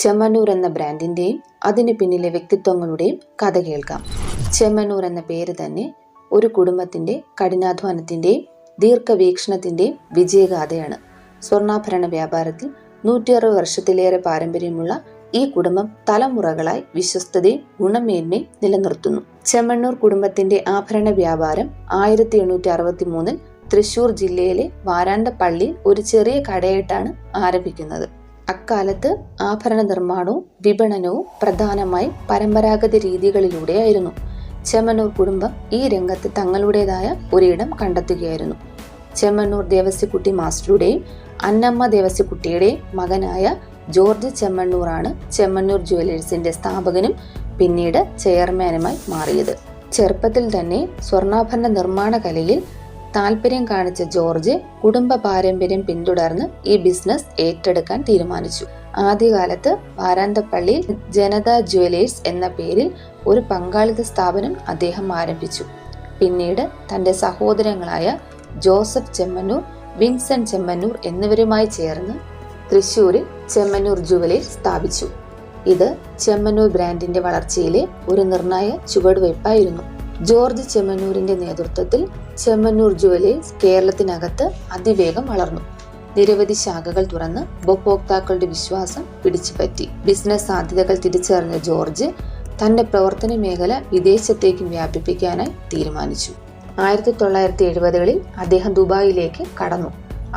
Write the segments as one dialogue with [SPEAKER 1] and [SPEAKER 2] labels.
[SPEAKER 1] ചെമ്മണ്ണൂർ എന്ന ബ്രാൻഡിന്റെയും അതിന് പിന്നിലെ വ്യക്തിത്വങ്ങളുടെയും കഥ കേൾക്കാം. ചെമ്മണ്ണൂർ എന്ന പേര് തന്നെ ഒരു കുടുംബത്തിന്റെ കഠിനാധ്വാനത്തിന്റെയും ദീർഘവീക്ഷണത്തിന്റെയും വിജയഗാഥയാണ്. സ്വർണ്ണാഭരണ വ്യാപാരത്തിൽ 160 വർഷത്തിലേറെ പാരമ്പര്യമുള്ള ഈ കുടുംബം തലമുറകളായി വിശ്വസ്തതയും ഗുണമേന്മയും നിലനിർത്തുന്നു. ചെമ്മണ്ണൂർ കുടുംബത്തിന്റെ ആഭരണ വ്യാപാരം 1863 തൃശൂർ ജില്ലയിലെ വാരാണ്ടപ്പള്ളിയിൽ ഒരു ചെറിയ കടയായിട്ടാണ് ആരംഭിക്കുന്നത്. അക്കാലത്ത് ആഭരണ നിർമ്മാണവും വിപണനവും പ്രധാനമായും പരമ്പരാഗത രീതികളിലൂടെയായിരുന്നു. ചെമ്മണ്ണൂർ കുടുംബം ഈ രംഗത്ത് തങ്ങളുടേതായ ഒരിടം കണ്ടെത്തുകയായിരുന്നു. ചെമ്മണ്ണൂർ ദേവസ്യക്കുട്ടി മാസ്റ്ററുടെയും അന്നമ്മ ദേവസ്യക്കുട്ടിയുടെയും മകനായ ജോർജ് ചെമ്മണ്ണൂറാണ് ചെമ്മണ്ണൂർ ജുവലേഴ്സിന്റെ സ്ഥാപകനും പിന്നീട് ചെയർമാനുമായി മാറിയത്. ചെറുപ്പത്തിൽ തന്നെ സ്വർണ്ണാഭരണ നിർമ്മാണ കലയിൽ താല്പര്യം കാണിച്ച ജോർജ് കുടുംബ പാരമ്പര്യം പിന്തുടർന്ന് ഈ ബിസിനസ് ഏറ്റെടുക്കാൻ തീരുമാനിച്ചു. ആദ്യകാലത്ത് വാരാന്തപ്പള്ളിയിൽ ജനതാ ജുവലേഴ്സ് എന്ന പേരിൽ ഒരു പങ്കാളിത്ത സ്ഥാപനം അദ്ദേഹം ആരംഭിച്ചു. പിന്നീട് തന്റെ സഹോദരങ്ങളായ ജോസഫ് ചെമ്മണ്ണൂർ, വിൻസെന്റ് ചെമ്മണ്ണൂർ എന്നിവരുമായി ചേർന്ന് തൃശൂരിൽ ചെമ്മണ്ണൂർ ജുവലേഴ്സ് സ്ഥാപിച്ചു. ഇത് ചെമ്മണ്ണൂർ ബ്രാൻഡിന്റെ വളർച്ചയിലെ ഒരു നിർണായക ചുവടുവയ്പായിരുന്നു. ജോർജ് ചെമ്മണ്ണൂരിന്റെ നേതൃത്വത്തിൽ ചെമ്മണ്ണൂർ ജുവലേഴ്സ് കേരളത്തിനകത്ത് അതിവേഗം വളർന്നു. നിരവധി ശാഖകൾ തുറന്ന് ഉപഭോക്താക്കളുടെ വിശ്വാസം പിടിച്ചുപറ്റി. ബിസിനസ് സാധ്യതകൾ തിരിച്ചറിഞ്ഞ ജോർജ് തന്റെ പ്രവർത്തന മേഖല വിദേശത്തേക്കും വ്യാപിപ്പിക്കാനായി തീരുമാനിച്ചു. 1970-കളിൽ അദ്ദേഹം ദുബായിലേക്ക് കടന്നു.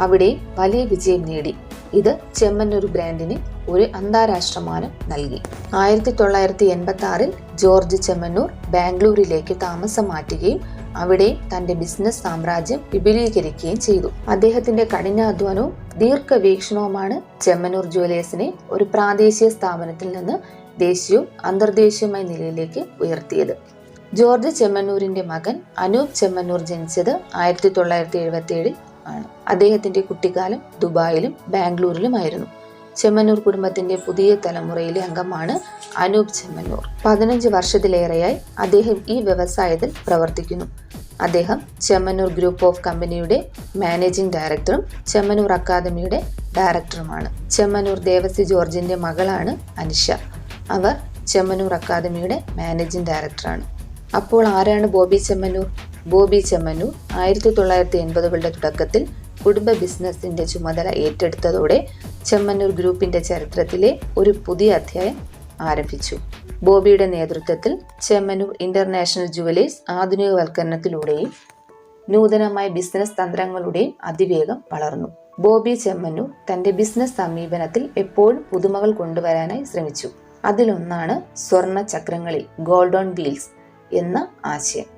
[SPEAKER 1] അവിടെ വലിയ വിജയം നേടി. ഇത് ചെമ്മണ്ണൂർ ബ്രാൻഡിന് ഒരു അന്താരാഷ്ട്ര മാനം നൽകി. 1986-ൽ ജോർജ് ചെമ്മണ്ണൂർ ബാംഗ്ലൂരിലേക്ക് താമസം മാറ്റുകയും അവിടെ തന്റെ ബിസിനസ് സാമ്രാജ്യം വിപുലീകരിക്കുകയും ചെയ്തു. അദ്ദേഹത്തിന്റെ കഠിനാധ്വാനവും ദീർഘവീക്ഷണവുമാണ് ചെമ്മണ്ണൂർ ജുവലേഴ്സിനെ ഒരു പ്രാദേശിക സ്ഥാപനത്തിൽ നിന്ന് ദേശീയവും അന്തർദേശീയമായ നിലയിലേക്ക് ഉയർത്തിയത്. ജോർജ് ചെമ്മണ്ണൂരിന്റെ മകൻ അനൂപ് ചെമ്മണ്ണൂർ ജനിച്ചത് 1977-ൽ ആണ്. അദ്ദേഹത്തിന്റെ കുട്ടിക്കാലം ദുബായിലും ബാംഗ്ലൂരിലുമായിരുന്നു. ചെമ്മണ്ണൂർ കുടുംബത്തിന്റെ പുതിയ തലമുറയിലെ അംഗമാണ് അനൂപ് ചെമ്മണ്ണൂർ. 15 വർഷത്തിലേറെയായി അദ്ദേഹം ഈ വ്യവസായത്തിൽ പ്രവർത്തിക്കുന്നു. അദ്ദേഹം ചെമ്മണ്ണൂർ ഗ്രൂപ്പ് ഓഫ് കമ്പനിയുടെ മാനേജിംഗ് ഡയറക്ടറും ചെമ്മണ്ണൂർ അക്കാദമിയുടെ ഡയറക്ടറുമാണ്. ചെമ്മണ്ണൂർ ദേവസി ജോർജിന്റെ മകളാണ് അനിഷ. അവർ ചെമ്മണ്ണൂർ അക്കാദമിയുടെ മാനേജിംഗ് ഡയറക്ടറാണ്. അപ്പോൾ ആരാണ് ബോബി ചെമ്മണ്ണൂർ? ബോബി ചെമ്മണ്ണൂർ 1980-കളുടെ തുടക്കത്തിൽ കുടുംബ ബിസിനസിന്റെ ചുമതല ഏറ്റെടുത്തതോടെ ചെമ്മണ്ണൂർ ഗ്രൂപ്പിന്റെ ചരിത്രത്തിലെ ഒരു പുതിയ അധ്യായം ആരംഭിച്ചു. ബോബിയുടെ നേതൃത്വത്തിൽ ചെമ്മണ്ണൂർ ഇന്റർനാഷണൽ ജുവലേഴ്സ് ആധുനികവൽക്കരണത്തിലൂടെയും നൂതനമായ ബിസിനസ് തന്ത്രങ്ങളുടെയും അതിവേഗം വളർന്നു. ബോബി ചെമ്മണ്ണൂർ തന്റെ ബിസിനസ് സമീപനത്തിൽ എപ്പോഴും പുതുമകൾ കൊണ്ടുവരാനായി ശ്രമിച്ചു. അതിലൊന്നാണ് സ്വർണ്ണ ചക്രങ്ങളിൽ ഗോൾഡ് ഓൺ വീൽസ് എന്ന ആശയം.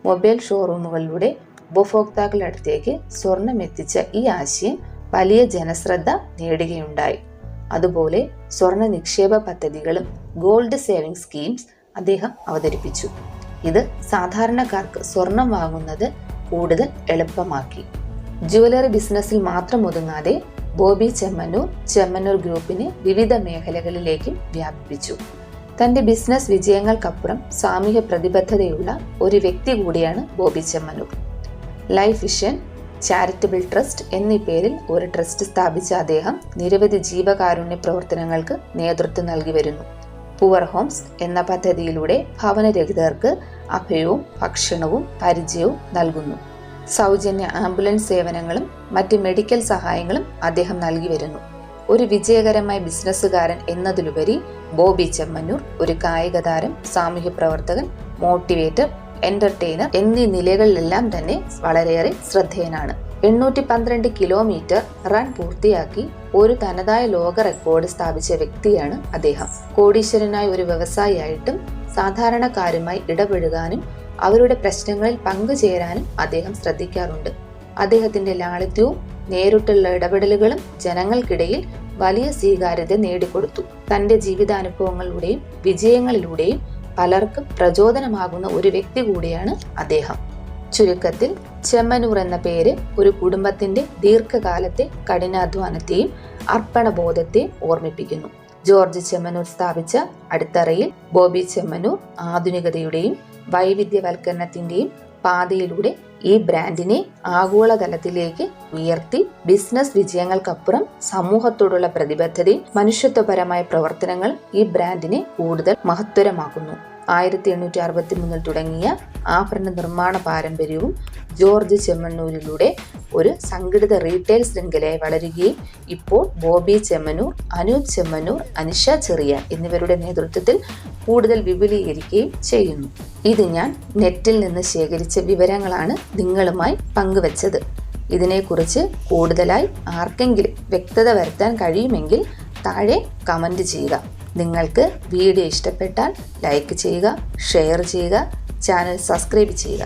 [SPEAKER 1] മൊബൈൽ ഷോറൂമുകളിലൂടെ ഉപഭോക്താക്കളുടെ അടുത്തേക്ക് സ്വർണം എത്തിച്ച ഈ ആശയം വലിയ ജനശ്രദ്ധ നേടുകയുണ്ടായി. അതുപോലെ സ്വർണ്ണ നിക്ഷേപ പദ്ധതികളും ഗോൾഡ് സേവിംഗ് സ്കീംസ് അദ്ദേഹം അവതരിപ്പിച്ചു. ഇത് സാധാരണക്കാർക്ക് സ്വർണം വാങ്ങുന്നത് കൂടുതൽ എളുപ്പമാക്കി. ജുവലറി ബിസിനസ്സിൽ മാത്രം ഒതുങ്ങാതെ ബോബി ചെമ്മണ്ണൂർ ചെമ്മണ്ണൂർ ഗ്രൂപ്പിനെ വിവിധ മേഖലകളിലേക്കും വ്യാപിപ്പിച്ചു. തന്റെ ബിസിനസ് വിജയങ്ങൾക്കപ്പുറം സാമൂഹ്യ പ്രതിബദ്ധതയുള്ള ഒരു വ്യക്തി കൂടിയാണ് Bobby Chemmanur. Life vision charitable trust എന്നീ പേരിൽ ഒരു ട്രസ്റ്റ് സ്ഥാപിച്ച അദ്ദേഹം നിരവധി ജീവകാരുണ്യ പ്രവർത്തനങ്ങൾക്ക് നേതൃത്വം നൽകി വരുന്നു. പുവർ ഹോംസ് എന്ന പദ്ധതിയിലൂടെ ഭവനരഹിതർക്ക് അഭയവും ഭക്ഷണവും പരിചയവും നൽകുന്നു. സൗജന്യ ആംബുലൻസ് സേവനങ്ങളും മറ്റ് മെഡിക്കൽ സഹായങ്ങളും അദ്ദേഹം നൽകി വരുന്നു. ഒരു വിജയകരമായ ബിസിനസ്സുകാരൻ എന്നതിലുപരി ബോബി ചെമ്മണ്ണൂർ ഒരു കായിക താരം, സാമൂഹ്യ പ്രവർത്തകൻ, മോട്ടിവേറ്റർ, എന്റർടൈനർ എന്നീ നിലകളിലെല്ലാം തന്നെ വളരെയേറെ ശ്രദ്ധേയനാണ്. 812 കിലോമീറ്റർ റൺ പൂർത്തിയാക്കി ഒരു തനതായ ലോക റെക്കോർഡ് സ്ഥാപിച്ച വ്യക്തിയാണ് അദ്ദേഹം. കോടീശ്വരനായ ഒരു വ്യവസായിയായിട്ടും സാധാരണക്കാരുമായി ഇടപഴകാനും അവരുടെ പ്രശ്നങ്ങളിൽ പങ്കുചേരാനും അദ്ദേഹം ശ്രദ്ധിക്കാറുണ്ട്. അദ്ദേഹത്തിന്റെ ലാളിത്യവും നേരിട്ടുള്ള ഇടപെടലുകളും ജനങ്ങൾക്കിടയിൽ വലിയ സ്വീകാര്യത നേടിക്കൊടുത്തു. തന്റെ ജീവിതാനുഭവങ്ങളിലൂടെയും വിജയങ്ങളിലൂടെയും പലർക്കും പ്രചോദനമാകുന്ന ഒരു വ്യക്തി കൂടിയാണ് അദ്ദേഹം. ചുരുക്കത്തിൽ ചെമ്മണ്ണൂർ എന്ന പേര് ഒരു കുടുംബത്തിന്റെ ദീർഘകാലത്തെ കഠിനാധ്വാനത്തെയും അർപ്പണബോധത്തെയും ഓർമ്മിപ്പിക്കുന്നു. ജോർജ് ചെമ്മണ്ണൂർ സ്ഥാപിച്ച അടിത്തറയിൽ ബോബി ചെമ്മണ്ണൂർ ആധുനികതയുടെയും വൈവിധ്യവൽക്കരണത്തിന്റെയും പാതയിലൂടെ ഈ ബ്രാൻഡിനെ ആഗോളതലത്തിലേക്ക് ഉയർത്തി ബിസിനസ് വിജയങ്ങൾക്കപ്പുറം സമൂഹത്തോടുള്ള പ്രതിബദ്ധതയും മനുഷ്യത്വപരമായ പ്രവർത്തനങ്ങൾ ഈ ബ്രാൻഡിനെ കൂടുതൽ മഹത്തരമാക്കുന്നു. 1863 തുടങ്ങിയ ആഭരണ നിർമ്മാണ പാരമ്പര്യവും ജോർജ് ചെമ്മണ്ണൂരിലൂടെ ഒരു സംഘടിത റീറ്റെയിൽ ശൃംഖലയായി വളരുകയും ഇപ്പോൾ ബോബി ചെമ്മണ്ണൂർ, അനൂപ് ചെമ്മണ്ണൂർ, അനിഷ ചെറിയാൻ എന്നിവരുടെ നേതൃത്വത്തിൽ കൂടുതൽ വിപുലീകരിക്കുകയും ചെയ്യുന്നു. ഇത് ഞാൻ നെറ്റിൽ നിന്ന് ശേഖരിച്ച വിവരങ്ങളാണ് നിങ്ങളുമായി പങ്കുവച്ചത്. ഇതിനെക്കുറിച്ച് കൂടുതലായി ആർക്കെങ്കിലും വ്യക്തത വരുത്താൻ കഴിയുമെങ്കിൽ താഴെ കമൻറ്റ് ചെയ്യുക. നിങ്ങൾക്ക് വീഡിയോ ഇഷ്ടപ്പെട്ടാൽ ലൈക്ക് ചെയ്യുക, ഷെയർ ചെയ്യുക, ചാനൽ സബ്സ്ക്രൈബ് ചെയ്യുക.